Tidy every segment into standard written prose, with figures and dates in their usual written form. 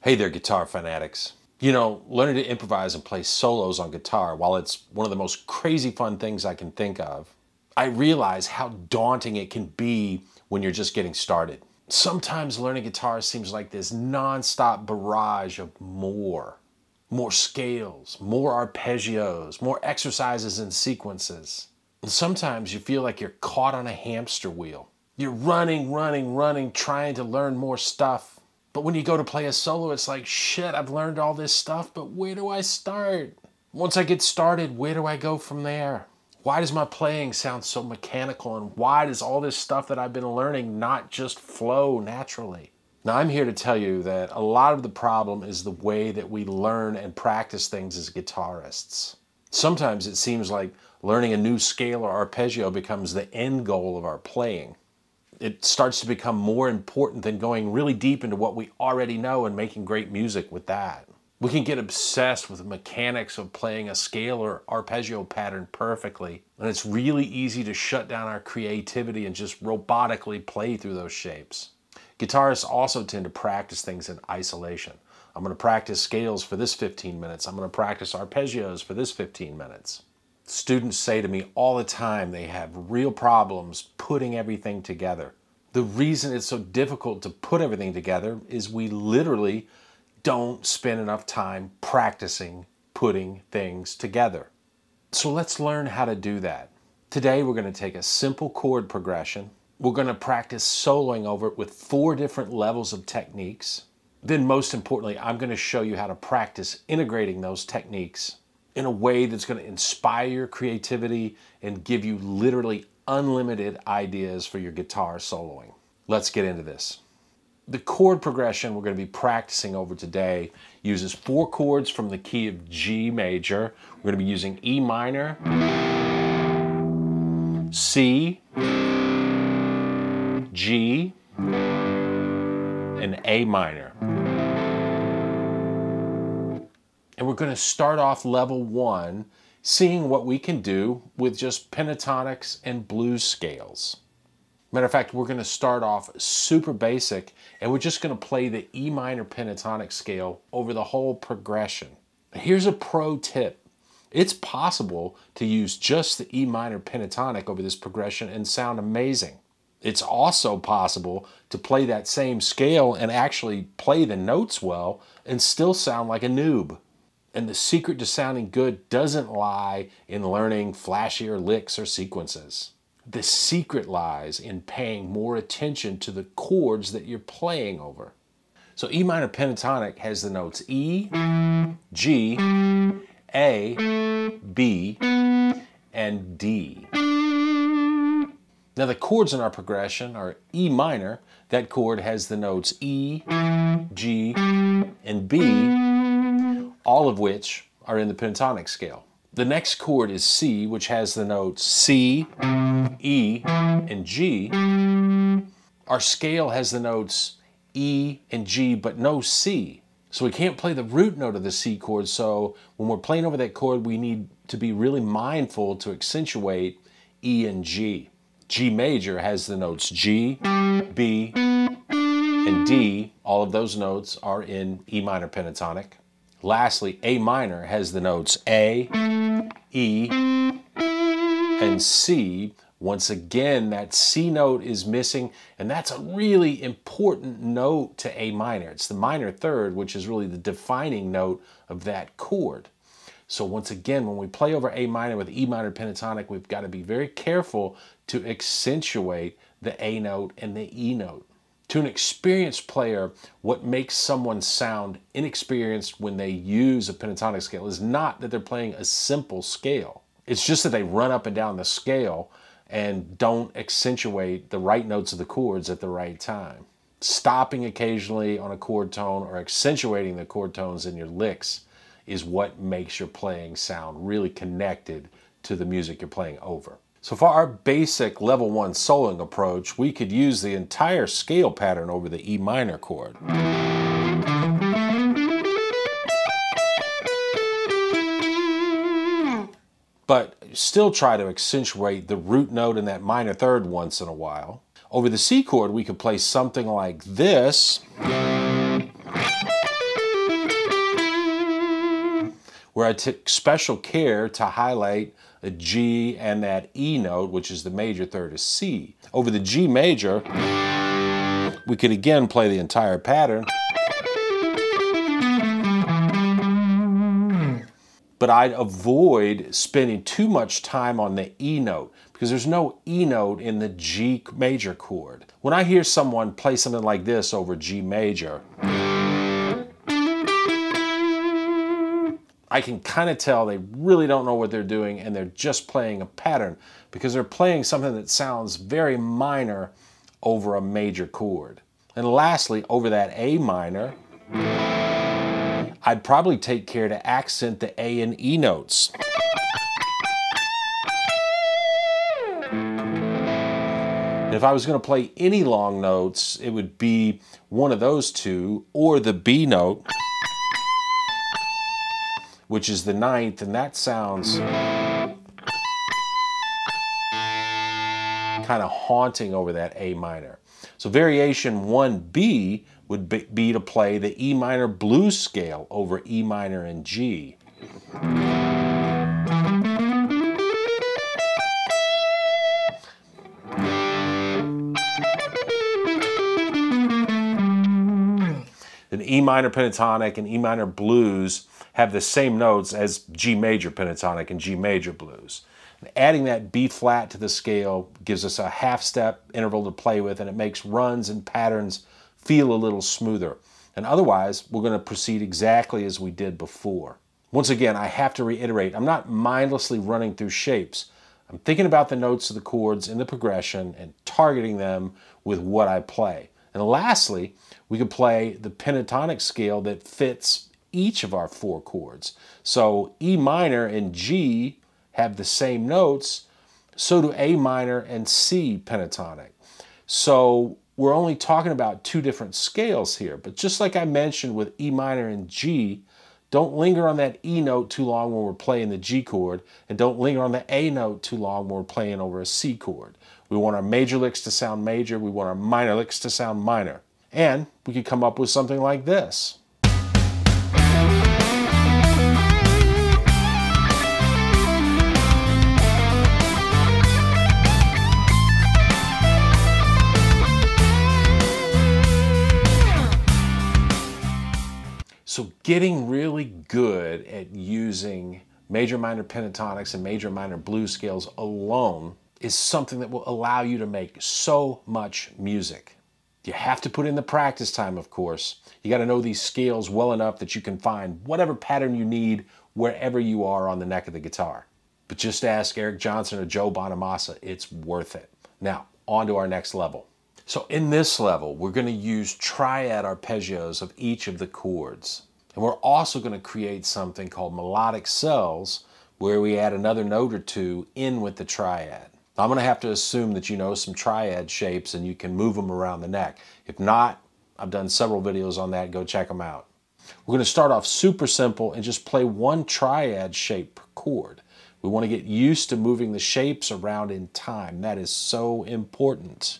Hey there, guitar fanatics. You know, learning to improvise and play solos on guitar, while it's one of the most crazy fun things I can think of, I realize how daunting it can be when you're just getting started. Sometimes learning guitar seems like this non-stop barrage of more scales, more arpeggios, more exercises and sequences. And sometimes you feel like you're caught on a hamster wheel. You're running, trying to learn more stuff. But when you go to play a solo, it's like, shit, I've learned all this stuff, but where do I start? Once I get started, where do I go from there? Why does my playing sound so mechanical, and why does all this stuff that I've been learning not just flow naturally? Now, I'm here to tell you that a lot of the problem is the way that we learn and practice things as guitarists. Sometimes it seems like learning a new scale or arpeggio becomes the end goal of our playing. It starts to become more important than going really deep into what we already know and making great music with that. We can get obsessed with the mechanics of playing a scale or arpeggio pattern perfectly, and it's really easy to shut down our creativity and just robotically play through those shapes. Guitarists also tend to practice things in isolation. I'm going to practice scales for this 15 minutes. I'm going to practice arpeggios for this 15 minutes. Students say to me all the time they have real problems putting everything together. The reason it's so difficult to put everything together is we literally don't spend enough time practicing putting things together. So let's learn how to do that. Today we're going to take a simple chord progression. We're going to practice soloing over it with 4 different levels of techniques. Then most importantly, I'm going to show you how to practice integrating those techniques in a way that's going to inspire your creativity and give you literally unlimited ideas for your guitar soloing. Let's get into this. The chord progression we're going to be practicing over today uses 4 chords from the key of G major. We're going to be using E minor, C, G, and A minor. And we're going to start off level 1, seeing what we can do with just pentatonics and blues scales. Matter of fact, we're going to start off super basic, and we're just going to play the E minor pentatonic scale over the whole progression. Here's a pro tip. It's possible to use just the E minor pentatonic over this progression and sound amazing. It's also possible to play that same scale and actually play the notes well and still sound like a noob. And the secret to sounding good doesn't lie in learning flashier licks or sequences. The secret lies in paying more attention to the chords that you're playing over. So E minor pentatonic has the notes E, G, A, B, and D. Now the chords in our progression are E minor. That chord has the notes E, G, and B, all of which are in the pentatonic scale. The next chord is C, which has the notes C, E, and G. Our scale has the notes E and G, but no C. So we can't play the root note of the C chord, so when we're playing over that chord, we need to be really mindful to accentuate E and G. G major has the notes G, B, and D. All of those notes are in E minor pentatonic. Lastly, A minor has the notes A, E, and C. Once again, that C note is missing, and that's a really important note to A minor. It's the minor third, which is really the defining note of that chord. So once again, when we play over A minor with E minor pentatonic, we've got to be very careful to accentuate the A note and the E note. To an experienced player, what makes someone sound inexperienced when they use a pentatonic scale is not that they're playing a simple scale. It's just that they run up and down the scale and don't accentuate the right notes of the chords at the right time. Stopping occasionally on a chord tone or accentuating the chord tones in your licks is what makes your playing sound really connected to the music you're playing over. So for our basic level 1 soloing approach, we could use the entire scale pattern over the E minor chord. But still try to accentuate the root note in that minor third once in a while. Over the C chord, we could play something like this. where I took special care to highlight a G and that E note, which is the major third of C. Over the G major, we could again play the entire pattern, but I'd avoid spending too much time on the E note because there's no E note in the G major chord. When I hear someone play something like this over G major, I can kind of tell they really don't know what they're doing and they're just playing a pattern because they're playing something that sounds very minor over a major chord. And lastly, over that A minor, I'd probably take care to accent the A and E notes. And if I was going to play any long notes, it would be one of those two or the B note, which is the ninth, and that sounds kind of haunting over that A minor. So variation 1B would be to play the E minor blues scale over E minor and G. Then E minor pentatonic and E minor blues have the same notes as G major pentatonic and G major blues. And adding that B flat to the scale gives us a half step interval to play with, and it makes runs and patterns feel a little smoother. And otherwise, we're going to proceed exactly as we did before. Once again, I have to reiterate, I'm not mindlessly running through shapes. I'm thinking about the notes of the chords in the progression and targeting them with what I play. And lastly, we could play the pentatonic scale that fits each of our four chords. So E minor and G have the same notes, so do A minor and C pentatonic. So we're only talking about two different scales here, but just like I mentioned with E minor and G, don't linger on that E note too long when we're playing the G chord, and don't linger on the A note too long when we're playing over a C chord. We want our major licks to sound major, we want our minor licks to sound minor. And we could come up with something like this. So getting really good at using major minor pentatonics and major minor blues scales alone is something that will allow you to make so much music. You have to put in the practice time, of course. You got to know these scales well enough that you can find whatever pattern you need wherever you are on the neck of the guitar. But just ask Eric Johnson or Joe Bonamassa, it's worth it. Now, on to our next level. So in this level, we're going to use triad arpeggios of each of the chords. And we're also going to create something called melodic cells, where we add another note or two in with the triad. I'm going to have to assume that you know some triad shapes and you can move them around the neck. If not, I've done several videos on that. Go check them out. We're going to start off super simple and just play one triad shape per chord. We want to get used to moving the shapes around in time. That is so important.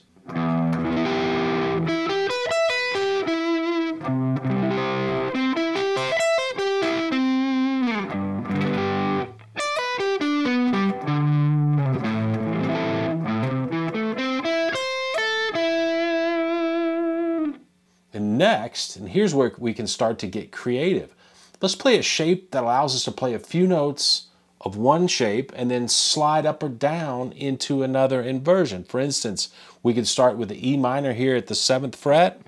And next, and here's where we can start to get creative. Let's play a shape that allows us to play a few notes of one shape and then slide up or down into another inversion. For instance, we could start with the E minor here at the 7th fret,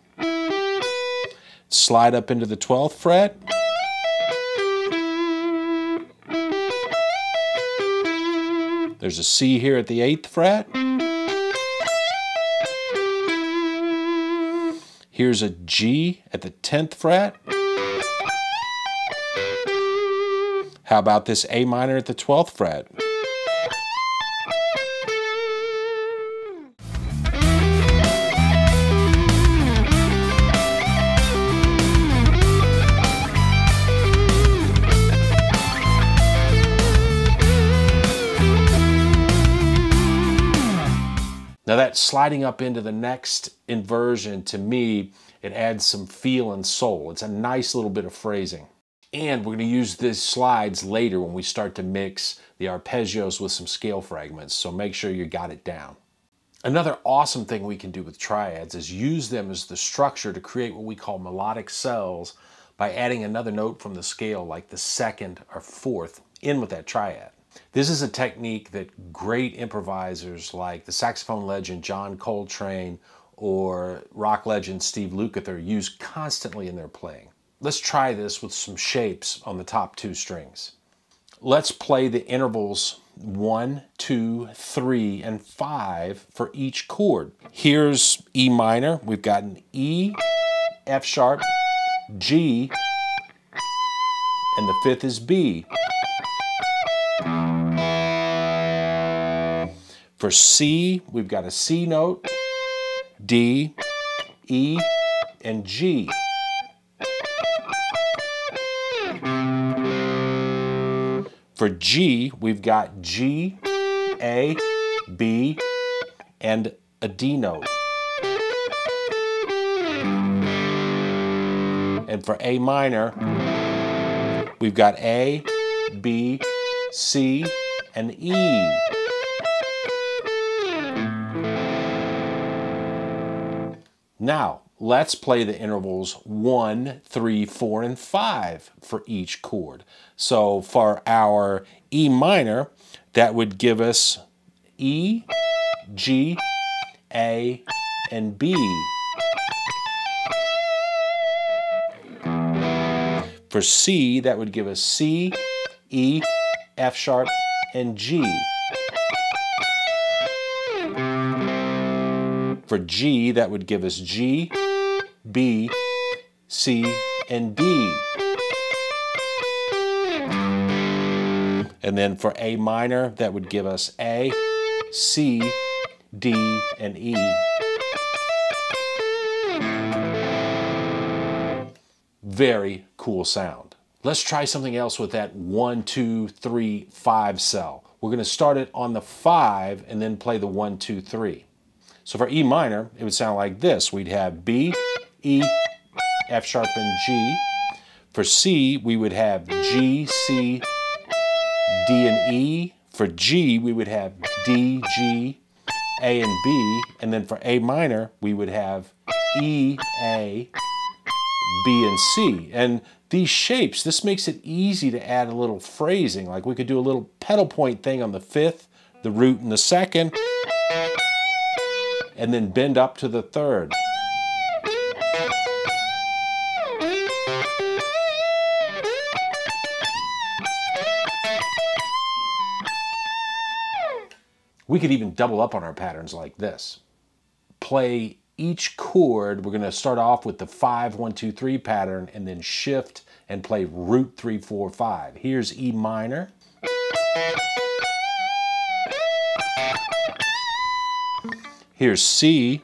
slide up into the 12th fret, there's a C here at the 8th fret, here's a G at the 10th fret. How about this A minor at the 12th fret? Now that sliding up into the next inversion, to me, it adds some feel and soul. It's a nice little bit of phrasing. And we're going to use these slides later when we start to mix the arpeggios with some scale fragments, so make sure you got it down. Another awesome thing we can do with triads is use them as the structure to create what we call melodic cells by adding another note from the scale, like the second or fourth, in with that triad. This is a technique that great improvisers like the saxophone legend John Coltrane or rock legend Steve Lukather use constantly in their playing. Let's try this with some shapes on the top 2 strings. Let's play the intervals 1, 2, 3, and 5 for each chord. Here's E minor. We've got an E, F sharp, G, and the 5th is B. For C, we've got a C note, D, E, and G. For G, we've got G, A, B, and a D note. And for A minor, we've got A, B, C, and E. Now, let's play the intervals 1, 3, 4, and 5 for each chord. So for our E minor, that would give us E, G, A, and B. For C, that would give us C, E, F sharp, and G. For G, that would give us G, B, C, and D. And then for A minor, that would give us A, C, D, and E. Very cool sound. Let's try something else with that 1, 2, 3, 5 cell. We're going to start it on the 5 and then play the 1, 2, 3. So for E minor, it would sound like this. We'd have B, E, F sharp, and G. For C, we would have G, C, D, and E. For G, we would have D, G, A, and B. And then for A minor, we would have E, A, B, and C. And these shapes, this makes it easy to add a little phrasing. Like we could do a little pedal point thing on the 5th, the root in the 2nd, and then bend up to the 3rd. We could even double up on our patterns like this. Play each chord. We're going to start off with the 5, 1, 2, 3 pattern and then shift and play root 3, 4, 5. Here's E minor. Here's C.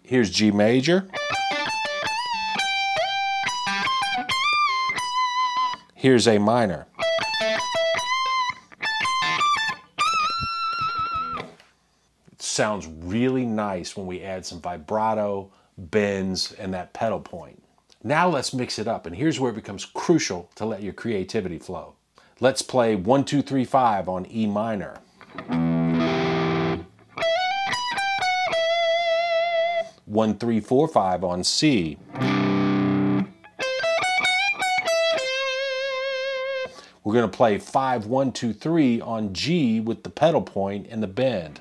Here's G major. Here's A minor. It sounds really nice when we add some vibrato, bends, and that pedal point. Now let's mix it up, and here's where it becomes crucial to let your creativity flow. Let's play 1, 2, 3, 5 on E minor. 1, 3, 4, 5 on C. We're going to play 5, 1, 2, 3 on G with the pedal point and the bend.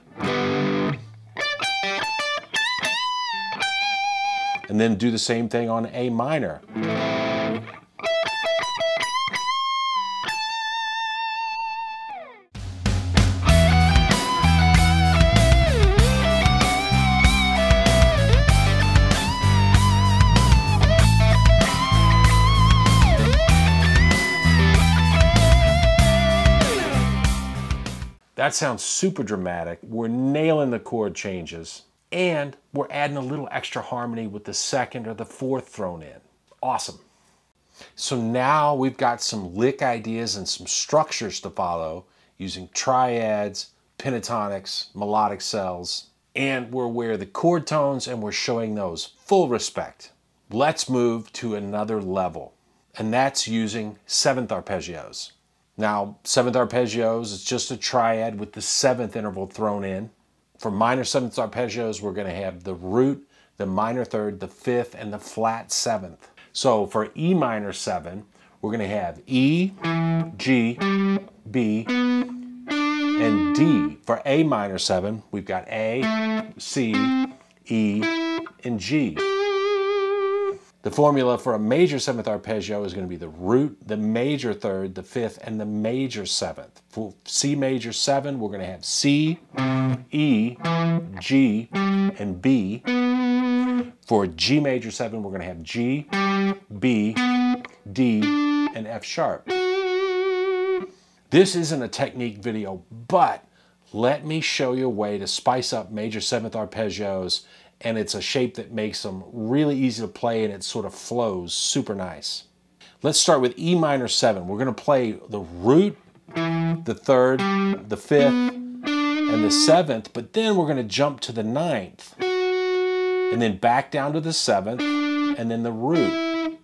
And then do the same thing on A minor. That sounds super dramatic. We're nailing the chord changes, and we're adding a little extra harmony with the 2nd or the 4th thrown in. Awesome. So now we've got some lick ideas and some structures to follow using triads, pentatonics, melodic cells, And we're aware of the chord tones and we're showing those full respect. Let's move to another level, and that's using 7th arpeggios. Now, 7th arpeggios is just a triad with the 7th interval thrown in. For minor 7th arpeggios, we're going to have the root, the minor 3rd, the 5th, and the flat 7th. So for E minor 7, we're going to have E, G, B, and D. For A minor 7, we've got A, C, E, and G. The formula for a major 7th arpeggio is going to be the root, the major 3rd, the 5th, and the major 7th. For C major 7, we're going to have C, E, G, and B. For G major 7, we're going to have G, B, D, and F sharp. This isn't a technique video, but let me show you a way to spice up major 7th arpeggios, and it's a shape that makes them really easy to play and it sort of flows super nice. Let's start with E minor 7. We're going to play the root, the 3rd, the 5th, and the 7th, but then we're going to jump to the 9th, and then back down to the 7th, and then the root.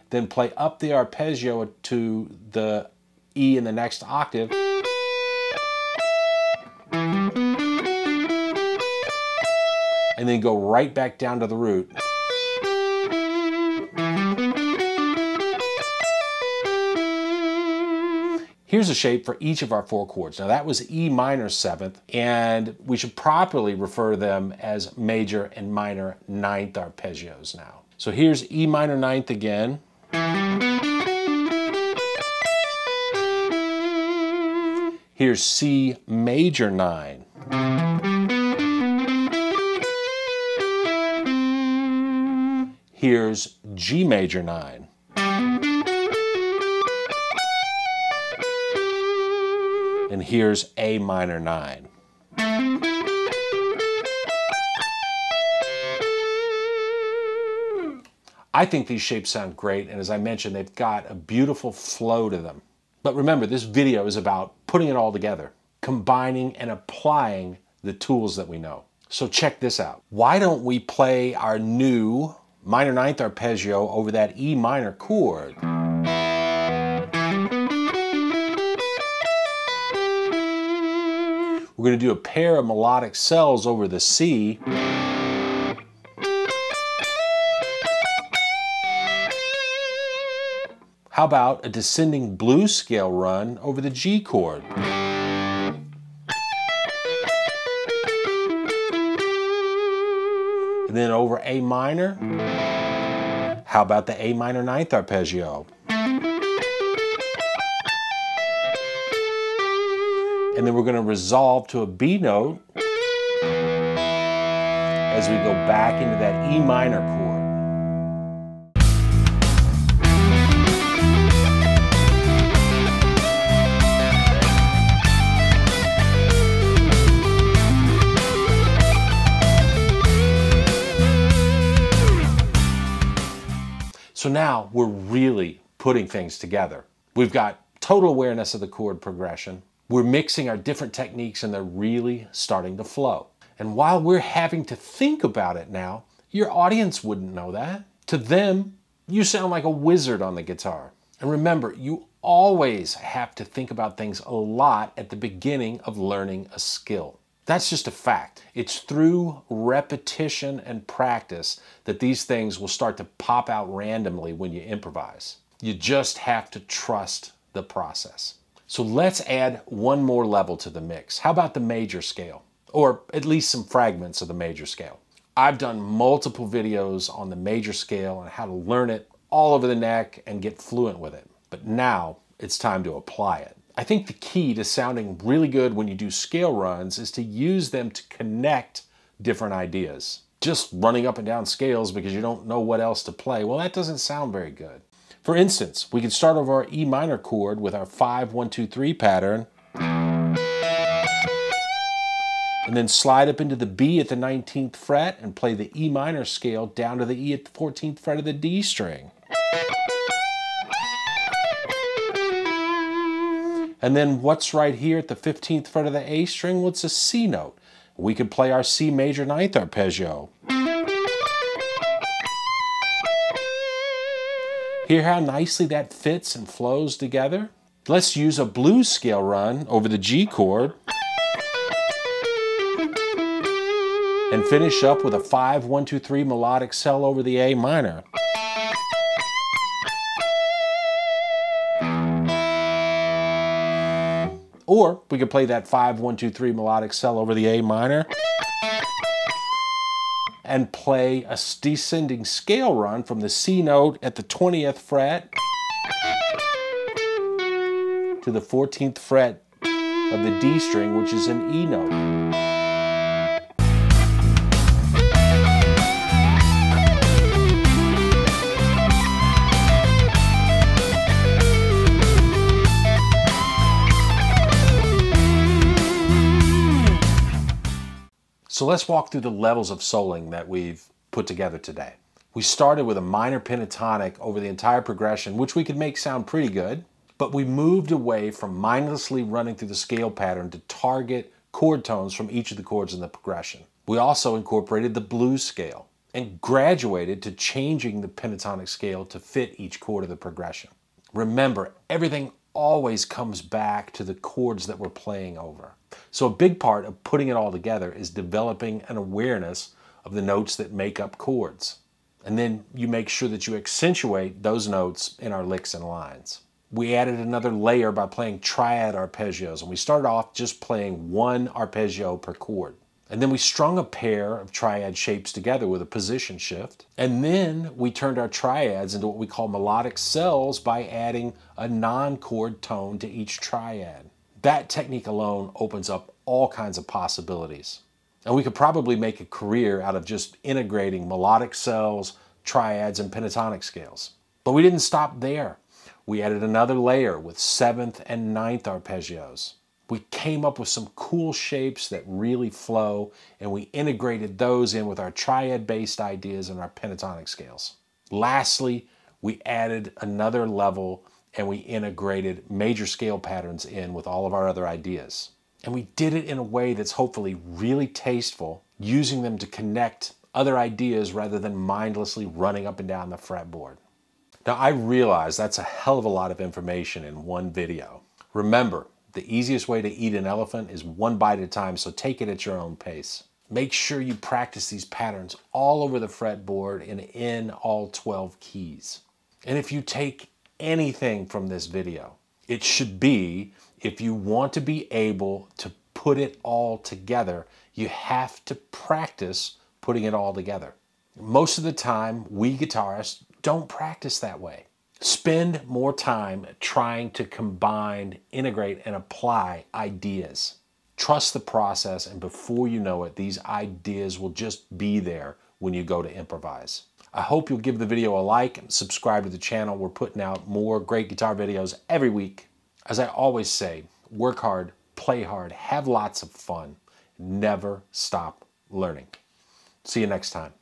Then play up the arpeggio to the E in the next octave, and then go right back down to the root. Here's a shape for each of our 4 chords. Now that was E minor 7th, and we should properly refer them as major and minor 9th arpeggios now. So here's E minor 9th again. Here's C major 9. Here's G major 9. And here's A minor 9. I think these shapes sound great, and as I mentioned, they've got a beautiful flow to them. But remember, this video is about putting it all together, combining and applying the tools that we know. So check this out. Why don't we play our new minor 9th arpeggio over that E minor chord? We're going to do a pair of melodic cells over the C. How about a descending blues scale run over the G chord? And then over A minor, how about the A minor 9th arpeggio? And then we're going to resolve to a B note as we go back into that E minor chord. So now we're really putting things together. We've got total awareness of the chord progression. We're mixing our different techniques and they're really starting to flow. And while we're having to think about it now, your audience wouldn't know that. To them, you sound like a wizard on the guitar. And remember, you always have to think about things a lot at the beginning of learning a skill. That's just a fact. It's through repetition and practice that these things will start to pop out randomly when you improvise. You just have to trust the process. So let's add one more level to the mix. How about the major scale? Or at least some fragments of the major scale. I've done multiple videos on the major scale and how to learn it all over the neck and get fluent with it. But now it's time to apply it. I think the key to sounding really good when you do scale runs is to use them to connect different ideas. Just running up and down scales because you don't know what else to play, well, that doesn't sound very good. For instance, we could start over our E minor chord with our 5-1-2-3 pattern, and then slide up into the B at the 19th fret and play the E minor scale down to the E at the 14th fret of the D string. And then what's right here at the 15th fret of the A string? What's a C note? We could play our C major ninth arpeggio. Hear how nicely that fits and flows together? Let's use a blues scale run over the G chord and finish up with a 5-1-2-3 melodic cell over the A minor. Or we could play that 5-1-2-3 melodic cell over the A minor and play a descending scale run from the C note at the 20th fret to the 14th fret of the D string, which is an E note. So let's walk through the levels of soloing that we've put together today. We started with a minor pentatonic over the entire progression, which we could make sound pretty good, but we moved away from mindlessly running through the scale pattern to target chord tones from each of the chords in the progression. We also incorporated the blues scale and graduated to changing the pentatonic scale to fit each chord of the progression. Remember, everything always comes back to the chords that we're playing over. So a big part of putting it all together is developing an awareness of the notes that make up chords. And then you make sure that you accentuate those notes in our licks and lines. We added another layer by playing triad arpeggios, and we started off just playing one arpeggio per chord. And then we strung a pair of triad shapes together with a position shift. And then we turned our triads into what we call melodic cells by adding a non-chord tone to each triad. That technique alone opens up all kinds of possibilities. And we could probably make a career out of just integrating melodic cells, triads, and pentatonic scales. But we didn't stop there. We added another layer with 7th and 9th arpeggios. We came up with some cool shapes that really flow, and we integrated those in with our triad-based ideas and our pentatonic scales. Lastly, we added another level and we integrated major scale patterns in with all of our other ideas. And we did it in a way that's hopefully really tasteful, using them to connect other ideas rather than mindlessly running up and down the fretboard. Now, I realize that's a hell of a lot of information in one video. Remember, the easiest way to eat an elephant is one bite at a time, so take it at your own pace. Make sure you practice these patterns all over the fretboard and in all 12 keys. And if you take anything from this video, it should be, if you want to be able to put it all together, you have to practice putting it all together. Most of the time, we guitarists don't practice that way. Spend more time trying to combine, integrate, and apply ideas. Trust the process, and before you know it, these ideas will just be there when you go to improvise. I hope you'll give the video a like and subscribe to the channel. We're putting out more great guitar videos every week. As I always say, work hard, play hard, have lots of fun, never stop learning. See you next time.